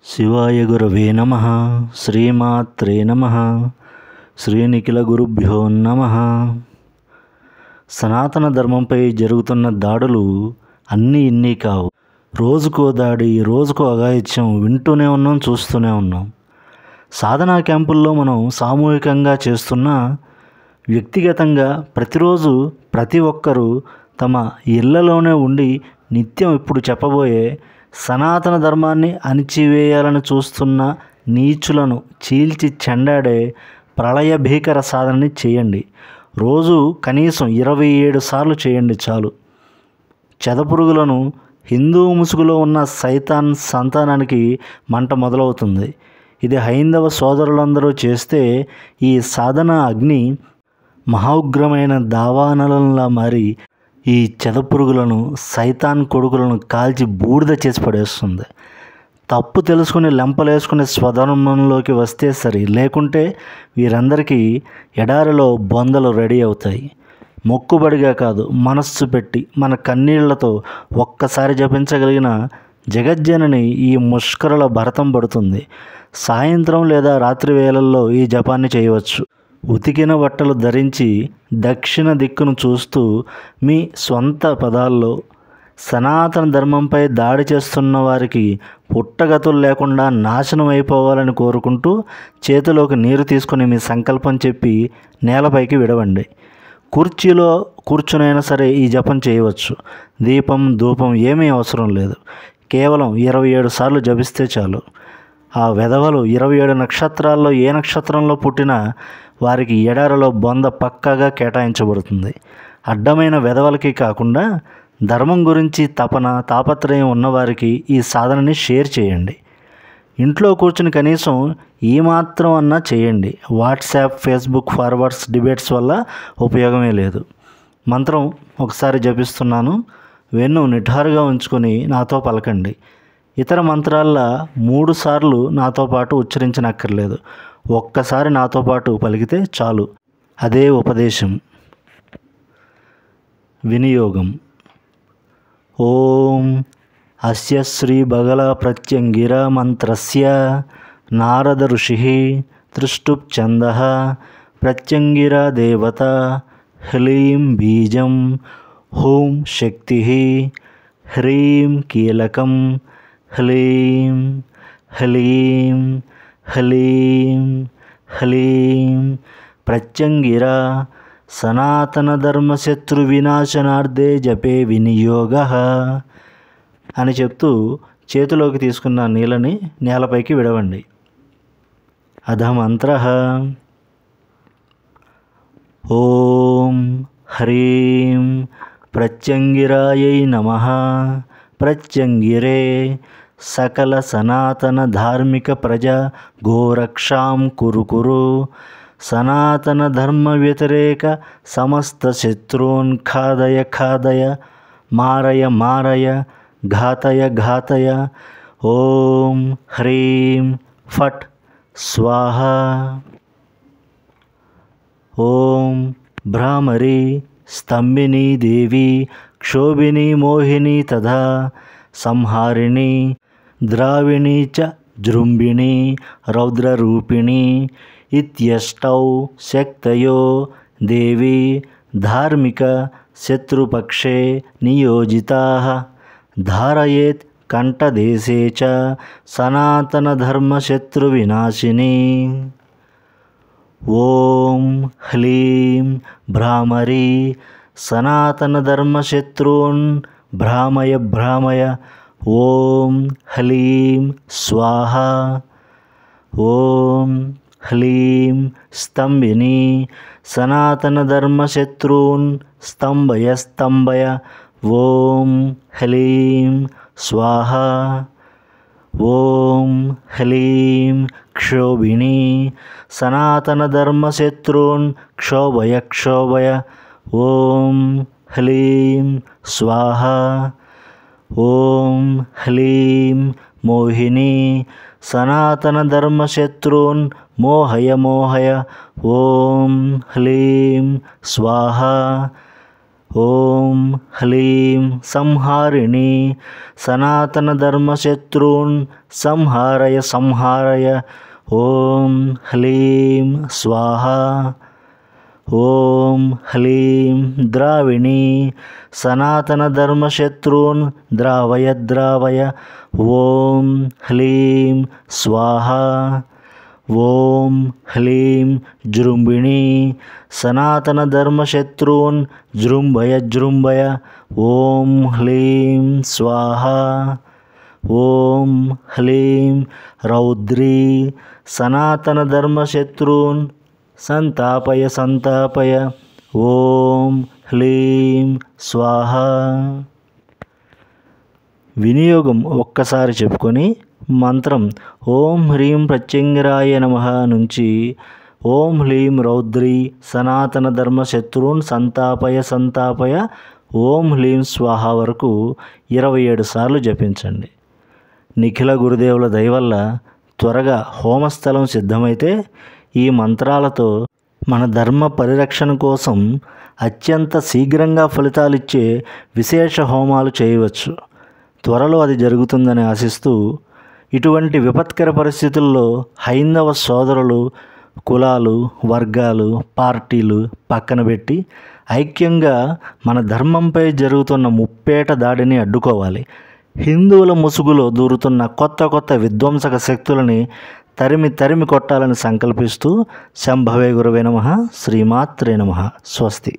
శివాయ గురవే నమః. శ్రీమాత్రే నమః. శ్రీనిఖిల గురుభ్యో నమః. సనాతన ధర్మంపై జరుగుతున్న దాడులు అన్నీ ఇన్ని కావు. రోజుకో దాడి, రోజుకో అఘాయిత్యం వింటూనే ఉన్నాం, చూస్తూనే ఉన్నాం. సాధనా క్యాంపుల్లో మనం సామూహికంగా చేస్తున్న, వ్యక్తిగతంగా ప్రతిరోజు ప్రతి ఒక్కరూ తమ ఇళ్లలోనే ఉండి నిత్యం ఇప్పుడు చెప్పబోయే సనాతన ధర్మాన్ని అణిచివేయాలని చూస్తున్న నీచులను చీల్చి చెండాడే ప్రళయ భీకర సాధనని చేయండి. రోజు కనీసం 27 సార్లు చేయండి చాలు. చెదపురుగులను హిందూ ముసుగులో ఉన్న సైతాన్ సంతానానికి మంట మొదలవుతుంది. ఇది హైందవ సోదరులందరూ చేస్తే ఈ సాధన అగ్ని మహోగ్రమైన దావానలంలా మారి ఈ చెదపురుగులను, సైతాన్ కొడుకులను కాల్చి బూడిద చేసి పడేస్తుంది. తప్పు తెలుసుకుని లెంపలేసుకుని స్వధర్మంలోకి వస్తే సరి, లేకుంటే వీరందరికీ ఎడారిలో బొందలు రెడీ అవుతాయి. మొక్కుబడిగా కాదు, మనస్సు పెట్టి మన కన్నీళ్లతో ఒక్కసారి జపించగలిగిన జగజ్జనని ఈ ముష్కరుల భరతం పడుతుంది. సాయంత్రం లేదా రాత్రి వేళల్లో ఈ జపాన్ని చేయవచ్చు. ఉతికిన బట్టలు ధరించి దక్షిణ దిక్కును చూస్తూ మీ స్వంత పదాల్లో సనాతన ధర్మంపై దాడి చేస్తున్న వారికి పుట్టగతులు లేకుండా నాశనం అయిపోవాలని కోరుకుంటూ చేతిలోకి నీరు తీసుకుని మీ సంకల్పం చెప్పి నేలపైకి విడవండి. కుర్చీలో కూర్చునైనా సరే ఈ జపం చేయవచ్చు. దీపం, ధూపం ఏమీ అవసరం లేదు. కేవలం 27 సార్లు జపిస్తే చాలు. ఆ వెధవలు 27 నక్షత్రాల్లో ఏ నక్షత్రంలో పుట్టినా వారికి ఎడారిలో బొంద పక్కాగా కేటాయించబడుతుంది. అడ్డమైన వెధవలకి కాకుండా ధర్మం గురించి తాపత్రయం ఉన్నవారికి ఈ సాధనని షేర్ చేయండి. ఇంట్లో కూర్చుని కనీసం ఈ మాత్రం అన్నా చేయండి. వాట్సాప్, ఫేస్బుక్ ఫార్వర్డ్స్, డిబేట్స్ వల్ల ఉపయోగమే లేదు. మంత్రం ఒకసారి జపిస్తున్నాను, వెన్ను నిఠారుగా ఉంచుకొని నాతో పలకండి. ఇతర మంత్రాల్లో 3 సార్లు నాతో పాటు ఉచ్చరించనక్కర్లేదు. ఒక్కసారి నాతో పాటు పలికితే చాలు. అదే ఉపదేశం. వినియోగం. ఓం అస్య శ్రీ బగల ప్రత్యంగిర మంత్రస్య నారద ఋషిః త్రిష్టుప్ఛందః ప్రత్యంగిర దేవత హ్లీం బీజం హూం శక్తిః హ్రీం కీలకం హ్లీం హ్లీం హ్లీం హ్లీం ప్రత్యంగిర సనాతన ధర్మశత్రు వినాశనార్థే జపే వినియోగః అని చెప్తూ చేతిలోకి తీసుకున్న నీళ్ళని నేలపైకి విడవండి. అధమంత్రః. ఓం హ్రీం ప్రత్యంగిరాయై నమః. ప్రత్యంగిరే సకల సనాతన ధార్మిక ప్రజా గోరక్షాం కురు కురు. సనాతన ధర్మ వ్యతిరేక సమస్త శత్రూన్ ఖాదయ ఖాదయ. మారయ మారయ. ఘాతయ ఘాతయ. ఓం హ్రీం ఫట్ స్వాహ. ఓం భ్రామరి స్తంభిని దేవి క్షోభిని మోహిని తథా సంహారిణి ద్రావిణి చ జృంభిణి రౌద్రరూపిణి ఇత్యష్టౌ శక్తయో దేవి ధార్మిక శత్రుపక్షే నియోజితాః. ధారయేత్ కంఠదేశే చ సనాతన ధర్మ శత్రు వినాశిని. ఓం హ్లీం భ్రామరి సనాతన ధర్మ శత్రూన్ భ్రామయ భ్రామయ. ఓం హ్లీం స్వాహ. ఓం హ్లీం స్తంభిని సనాతన ధర్మ శత్రూన్ స్తంభయ స్తంభయ. ఓం హ్లీం స్వాహ. ఓం హ్లీం క్షోభిని సనాతన ధర్మ శత్రూన్ క్షోభయ క్షోభయ. ఓం హ్లీం స్వాహ. ఓం హ్లీం మోహిని సనాతన ధర్మ శత్రూన్ మోహయ మోహయ. ఓం హ్లీం స్వాహ. ఓం హ్లీం సంహారిణి సనాతనధర్మశత్రూన్ సంహారయ సంహారయ. ఓం హ్లీం స్వాహా. ఓం హ్లీం ద్రావిణి సనాతనధర్మశత్రూన్ ద్రావయ ద్రావయ. ఓం హ్లీం స్వాహా. ఓం హ్లీం జృంభిణి సనాతనధర్మశత్రూన్ జృంభయ జృంభయ. ఓం హ్లీం స్వాహా. ఓం హ్లీం రౌద్రీ సనాతనధర్మశత్రూన్ సంతాపయ సంతాపయ. ఓం హ్లీం స్వాహా. వినియోగం ఒక్కసారి చెప్పుకొని మంత్రం ఓం హ్రీం ప్రత్యంగిరాయ నమః నుంచి ఓం హ్లీం రౌద్రీ సనాతనధర్మశత్రూన్ సంతాపయ సంతాపయ ఓం హ్లీం స్వాహ వరకు 27 సార్లు జపించండి. నిఖిల గురుదేవుల దయవల్ల త్వరగా హోమస్థలం సిద్ధమైతే ఈ మంత్రాలతో మన ధర్మ పరిరక్షణ కోసం అత్యంత శీఘ్రంగా ఫలితాలిచ్చే విశేష హోమాలు చేయవచ్చు. త్వరలో అది జరుగుతుందని ఆశిస్తూ, ఇటువంటి విపత్కర పరిస్థితుల్లో హైందవ సోదరులు కులాలు వర్గాలు పార్టీలు పక్కన పెట్టి ఐక్యంగా మన ధర్మంపై జరుగుతున్న ముప్పేట దాడిని అడ్డుకోవాలి. హిందువుల ముసుగులో దూరుతున్న కొత్త కొత్త విధ్వంసక శక్తులని తరిమి కొట్టాలని సంకల్పిస్తూ శంభవే గురవే నమః. శ్రీమాత్రే నమః. స్వస్తి.